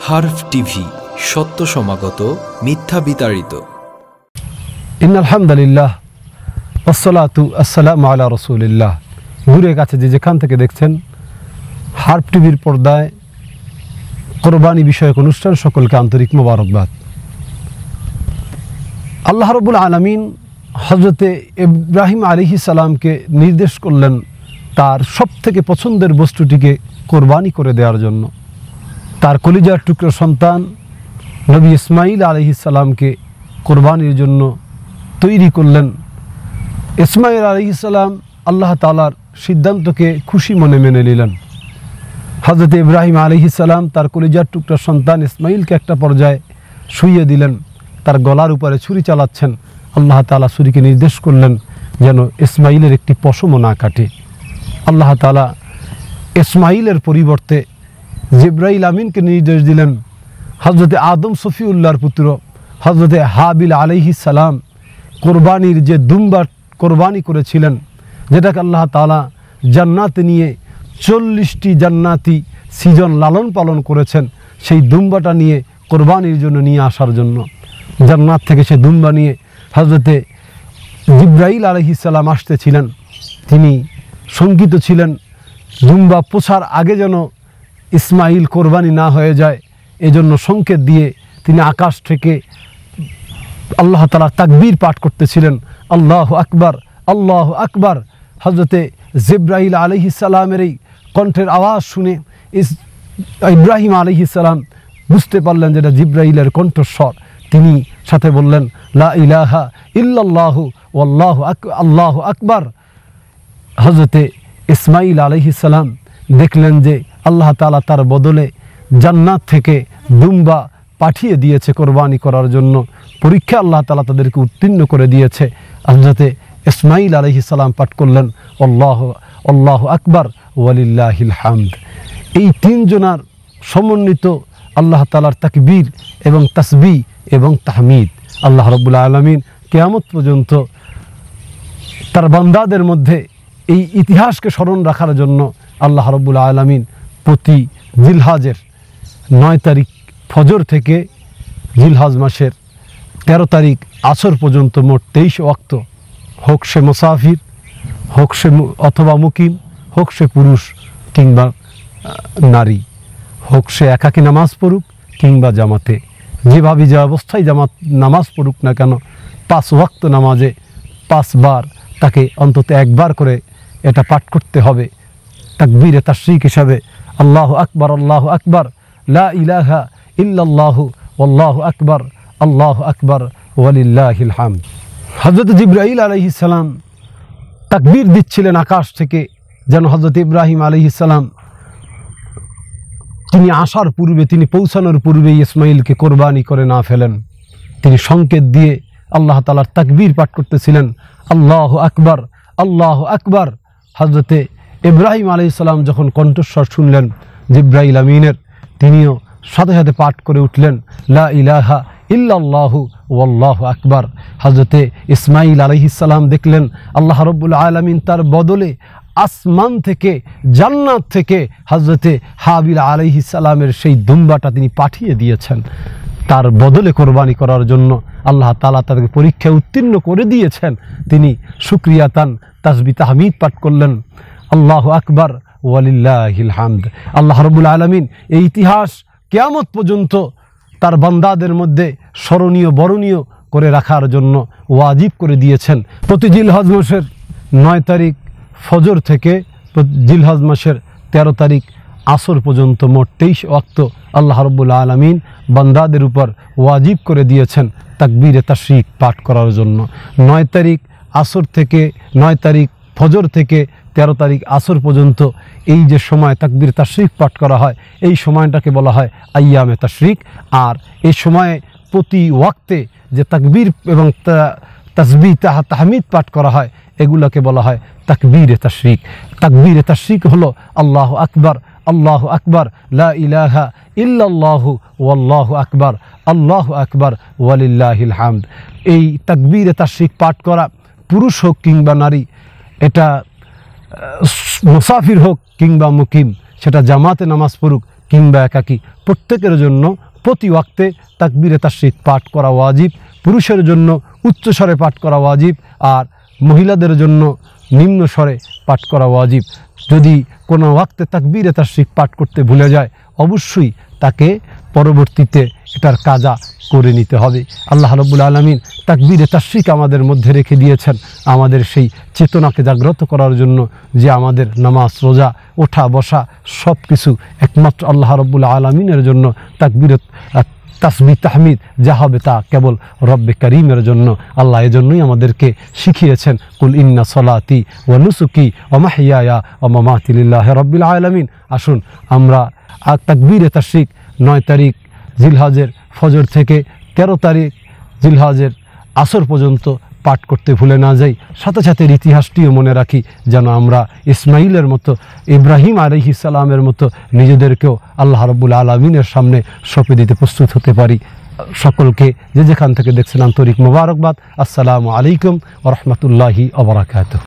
হারফ TV, সত্য সমাগত, মিথ্যা বিতাড়িত। ইন্নাল হামদুলিল্লাহ ওয়াসসালাতু আসসালামু আলা রাসূলিল্লাহ। দূরে কাছে যে যেখান থেকে দেখছেন হারফ টিভির পর্দায় কোরবানি বিষয়ক অনুষ্ঠান, সকলকে আন্তরিক মোবারকবাদ। আল্লাহ রাব্বুল আলামিন হযরতে ইব্রাহিম আলাইহিস সালামকে নির্দেশ করলেন তার সবথেকে পছন্দের বস্তুটিকে কোরবানি করে দেওয়ার জন্য। তার কলিজার টুকরো সন্তান নবী ইসমাইল আলাইহিস সালামকে কোরবানির জন্য তৈরি করলেন। ইসমাইল আলাইহিস সালাম আল্লাহ তাআলার সিদ্ধান্তকে খুশি মনে মেনে নিলেন। হযরত ইব্রাহিম আলাইহিস সালাম তার কলিজার টুকরো সন্তান ইসমাইলকে একটা পর্যায়ে শুইয়ে দিলেন। তার গলার উপরে ছুরি চালাচ্ছেন। আল্লাহ তাআলা ছুরিকে নির্দেশ করলেন যেন ইসমাইলের একটি পশমও না কাটে। আল্লাহ তাআলা ইসমাইলের পরিবর্তে জিবরাইল আমিনকে নির্দেশ দিলেন। হযরতে আদম সফিউল্লাহর পুত্র হযরতে হাবিল আলাইহিস সালাম কোরবানির যে দুম্বা কোরবানি করেছিলেন, যেটাকে আল্লাহ তাআলা জান্নাতে নিয়ে 40টি জান্নাতি সিজন লালন পালন করেছেন, সেই দুম্বাটা নিয়ে কোরবানির জন্য নিয়ে আসার জন্য জান্নাত থেকে সে দুম্বা নিয়ে হযরতে জিবরাইল আলাইহিস সালাম আসতেছিলেন। তিনি শঙ্কিত ছিলেন দুম্বা পোছার আগে যেন ইসমাইল কোরবানি না হয়ে যায়, এজন্য সংকেত দিয়ে তিনি আকাশ থেকে আল্লাহ তাআলার তাকবীর পাঠ করতেছিলেন, আল্লাহু আকবার, আল্লাহু আকবার। হযরতে জিবরাইল আলাইহিস সালামের এই কণ্ঠের আওয়াজ শুনে ইব্রাহিম আলাইহিস সালাম বুঝতে পারলেন যেটা জিবরাইলের কণ্ঠস্বর। তিনি সাথে বললেন লা ইলাহা ইল্লাল্লাহু ওয়াল্লাহু আল্লাহু আকবার। হযরতে ইসমাইল আলাইহিস সালাম দেখলেন যে আল্লাহ তাআলা তার বদলে জান্নাত থেকে দুম্বা পাঠিয়ে দিয়েছে কোরবানি করার জন্য। পরীক্ষা আল্লাহ তাআলা তাদেরকে উত্তীর্ণ করে দিয়েছে। হযরতে ইসমাইল আলাইহিস সালাম পাঠ করলেন আল্লাহু আকবার ওয়ালিল্লাহিল হামদ। এই তিনজনার সমন্বিত আল্লাহ তাআলার তাকবীর এবং তাসবিহ এবং তাহমিদ আল্লাহ রাব্বুল আলামিন কিয়ামত পর্যন্ত তার বান্দাদের মধ্যে এই ইতিহাসকে স্মরণ রাখার জন্য আল্লাহ রাব্বুল আলামিন প্রতি জিলহজের 9 তারিখ ফজর থেকে জিলহজ মাসের 13 তারিখ আসর পর্যন্ত মোট 23 ওয়াক্ত, হোক সে মুসাফির, হোক সে অথবা মুকিম, হোক সে পুরুষ কিংবা নারী, হোক সে একাকী নামাজ পড়ুক কিংবা জামাতে, যেভাবে যে অবস্থায় নামাজ পড়ুক না কেন, 5 ওয়াক্ত নামাজে 5 বার তাকে অন্তত একবার করে এটা পাঠ করতে হবে তাকবীরে তাশরিক হিসাবে, আল্লাহু আকবার, আল্লাহু আকবার, লা ইলাহা ইল্লাল্লাহু ওয়াল্লাহু আকবার, আল্লাহু আকবার ওয়ালিল্লাহিল হামদ। হযরত জিবরাইল আলাইহিস সালাম তাকবীর দিচ্ছিলেন আকাশ থেকে যেন হযরত ইব্রাহিম আলাইহিস সালাম তিনি আসার পূর্বে, তিনি পৌঁছানোর পূর্বেই ইসমাইলকে কোরবানি করে না ফেলেন। তিনি সংকেত দিয়ে আল্লাহ তাআলার তাকবীর পাঠ করতেছিলেন, আল্লাহু আকবার, আল্লাহু আকবার। হযরতে ইব্রাহিম আলাইহিস সালাম যখন কণ্ঠস্বর শুনলেন জিবরাইল আমিনের, তিনিও সাথে সাথে পাঠ করে উঠলেন লা ইলাহা ইল্লাল্লাহু ওয়াল্লাহু আকবার। হযরতে ইসমাইল আলাইহিস সালাম দেখলেন আল্লাহ রাব্বুল আলামিন তার বদলে আসমান থেকে, জান্নাত থেকে হযরতে হাবিল আলাইহিস সালামের সেই দুম্বাটা তিনি পাঠিয়ে দিয়েছেন তার বদলে কোরবানি করার জন্য। আল্লাহ তাআলা তাকে পরীক্ষায় উত্তীর্ণ করে দিয়েছেন। তিনি শুকরিয়াতান তাসবিহ তাহমিদ পাঠ করলেন, আল্লাহু আকবার ওয়ালিল্লাহিল হামদ। আল্লাহ রাব্বুল আলামিন এই ইতিহাস কিয়ামত পর্যন্ত তার বান্দাদের মধ্যে স্মরণীয় বরণীয় করে রাখার জন্য ওয়াজিব করে দিয়েছেন। প্রতি জিলহজ মাসের 9 তারিখ ফজর থেকে জিলহজ মাসের 13 তারিখ আসর পর্যন্ত মোট 23 ওয়াক্ত আল্লাহ রাব্বুল আলামিন বান্দাদের উপর ওয়াজিব করে দিয়েছেন তাকবীরে তাশরিক পাঠ করার জন্য। 9 তারিখ আসর থেকে 9 তারিখ ফজর থেকে 13 তারিখ আসর পর্যন্ত এই যে সময় তাকবীর তাশরিক পাঠ করা হয়, এই সময়টাকে বলা হয় আইয়ামে তাশরিক। আর এই সময়ে প্রতি ওয়াক্তে যে তাকবীর এবং তাসবিহ তাহমিদ পাঠ করা হয়, এগুলোকে বলা হয় তাকবীরে তাশরিক। তাকবীরে তাশরিক হলো আল্লাহু আকবার, আল্লাহু আকবার, লা ইলাহা ইল্লাল্লাহু ওয়াল্লাহু আকবার, আল্লাহু আকবার ওয়ালিল্লাহিল হামদ। এই তাকবীরে তাশরিক পাঠ করা পুরুষ হোক কিংবা নারী, এটা মুসাফির হোক কিংবা মুকিম, সেটা জামাতে নামাজ পড়ুক কিংবা একাকী, প্রত্যেকের জন্য প্রতি ওয়াক্তে তাকবীরে তাশরিক পাঠ করা ওয়াজিব। পুরুষের জন্য উচ্চস্বরে পাঠ করা ওয়াজিব, আর মহিলাদের জন্য নিম্ন স্বরে পাঠ করা ওয়াজিব। যদি কোনো ওয়াক্তে তাকবীরে তাশরিক পাঠ করতে ভুলে যায়, অবশ্যই তাকে পরবর্তীতে এটার কাজা করে নিতে হবে। আল্লাহ রাব্বুল আলামিন তাকবীরে তাশরিক আমাদের মধ্যে রেখে দিয়েছেন আমাদের সেই চেতনাকে জাগ্রত করার জন্য, যে আমাদের নামাজ, রোজা, ওঠা বসা সব কিছু একমাত্র আল্লাহ রাব্বুল আলামিনের জন্য। তাকবীরে তাসবিহ তাহমিদ যা হবে তা কেবল রব্বে কারীমের জন্য। আল্লাহ এজন্যই আমাদেরকে শিখিয়েছেন, কুল ইন্না সলাতি ওয়া নুসুকি ওয়া মাহইয়ায়া ওয়া মামাতি লিল্লাহি রাব্বিল আলামিন। আসুন আমরা তাকবীরে তাশরিক 9 তারিখ জিলহজের ফজর থেকে 13 তারিখ জিলহজের আসর পর্যন্ত পাঠ করতে ভুলে না যাই। সাথে সাথে ইতিহাসটিও মনে রাখি, যেন আমরা ইসমাইলের মতো, ইব্রাহিম আলাইহিস সালামের মতো নিজেদেরকেও আল্লাহ রাব্বুল আলামিনের সামনে সঁপে দিতে প্রস্তুত হতে পারি। সকলকে যে যেখান থেকে দেখছেন আন্তরিক মোবারকবাদ। আসসালামু আলাইকুম ওয়া রাহমাতুল্লাহি ওয়া বারাকাতুহু।